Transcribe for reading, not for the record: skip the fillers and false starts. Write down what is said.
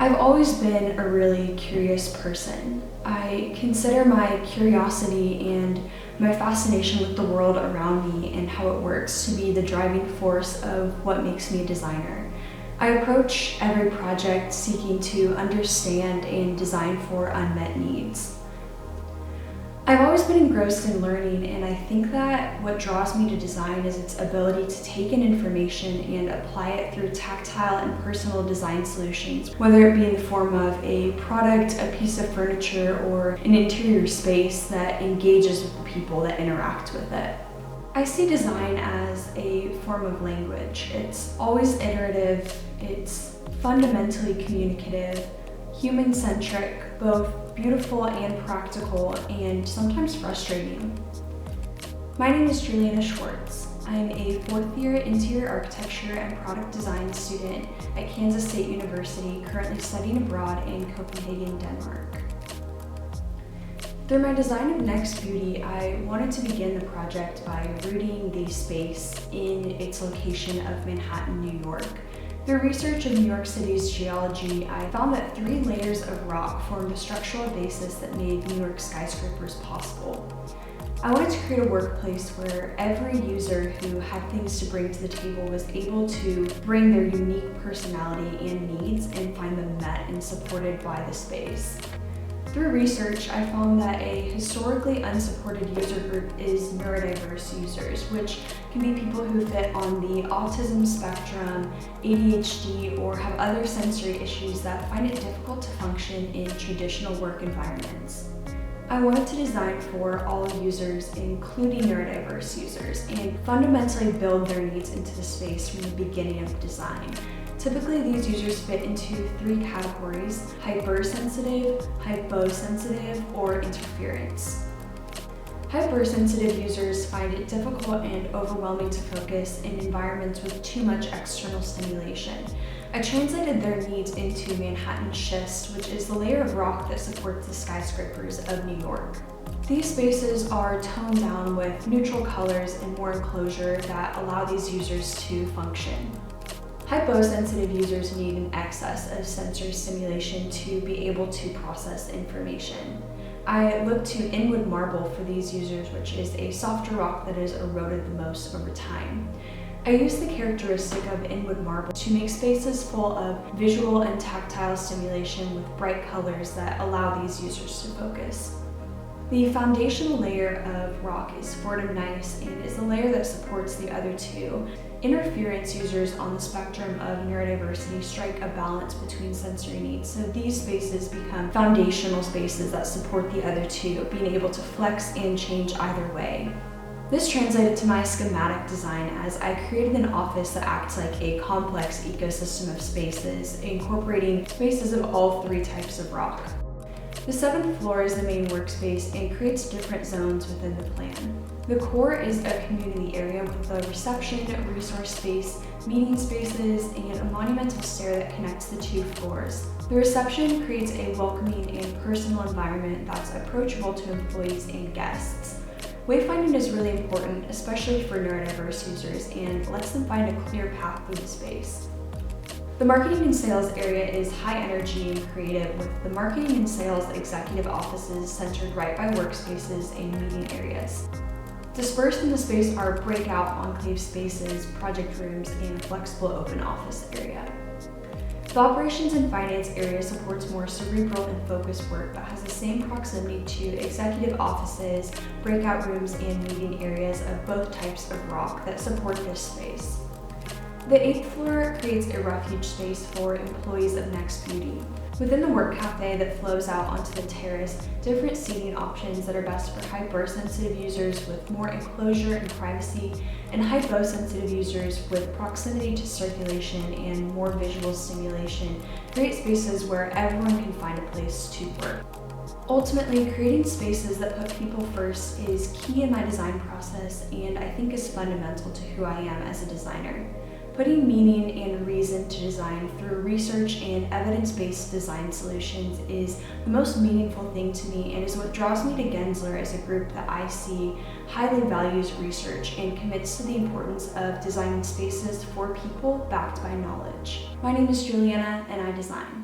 I've always been a really curious person. I consider my curiosity and my fascination with the world around me and how it works to be the driving force of what makes me a designer. I approach every project seeking to understand and design for unmet needs. I've always been engrossed in learning, and I think that what draws me to design is its ability to take in information and apply it through tactile and personal design solutions, whether it be in the form of a product, a piece of furniture, or an interior space that engages with the people that interact with it. I see design as a form of language. It's always iterative, it's fundamentally communicative, human-centric, both beautiful and practical, and sometimes frustrating. My name is Juliana Schwartz. I'm a fourth-year interior architecture and product design student at Kansas State University, currently studying abroad in Copenhagen, Denmark. Through my design of Next Beauty, I wanted to begin the project by rooting the space in its location of Manhattan, New York. Through research of New York City's geology, I found that 3 layers of rock formed a structural basis that made New York skyscrapers possible. I wanted to create a workplace where every user who had things to bring to the table was able to bring their unique personality and needs and find them met and supported by the space. Through research, I found that a historically unsupported user group is neurodiverse users, which can be people who fit on the autism spectrum, ADHD, or have other sensory issues that find it difficult to function in traditional work environments. I wanted to design for all users, including neurodiverse users, and fundamentally build their needs into the space from the beginning of design. Typically, these users fit into 3 categories: hypersensitive, hyposensitive, or interference. Hypersensitive users find it difficult and overwhelming to focus in environments with too much external stimulation. I translated their needs into Manhattan schist, which is the layer of rock that supports the skyscrapers of New York. These spaces are toned down with neutral colors and more enclosure that allow these users to function. Hyposensitive users need an excess of sensory stimulation to be able to process information. I look to inwood marble for these users, which is a softer rock that is eroded the most over time. I use the characteristic of inwood marble to make spaces full of visual and tactile stimulation with bright colors that allow these users to focus. The foundational layer of rock is forward and nice and is the layer that supports the other 2. Interference users on the spectrum of neurodiversity strike a balance between sensory needs, so these spaces become foundational spaces that support the other 2, being able to flex and change either way. This translated to my schematic design as I created an office that acts like a complex ecosystem of spaces, incorporating spaces of all 3 types of rock. The 7th floor is the main workspace and creates different zones within the plan. The core is a community area with a reception, resource space, meeting spaces, and a monumental stair that connects the 2 floors. The reception creates a welcoming and personal environment that's approachable to employees and guests. Wayfinding is really important, especially for neurodiverse users, and lets them find a clear path through the space. The marketing and sales area is high energy and creative, with the marketing and sales executive offices centered right by workspaces and meeting areas. Dispersed in the space are breakout enclave spaces, project rooms, and a flexible open office area. The operations and finance area supports more cerebral and focused work but has the same proximity to executive offices, breakout rooms, and meeting areas of both types of rock that support this space. The 8th floor creates a refuge space for employees of Next Beauty. Within the work cafe that flows out onto the terrace, different seating options that are best for hypersensitive users with more enclosure and privacy, and hyposensitive users with proximity to circulation and more visual stimulation create spaces where everyone can find a place to work. Ultimately, creating spaces that put people first is key in my design process and I think is fundamental to who I am as a designer. Putting meaning and reason to design through research and evidence-based design solutions is the most meaningful thing to me and is what draws me to Gensler as a group that I see highly values research and commits to the importance of designing spaces for people backed by knowledge. My name is Juliana and I design.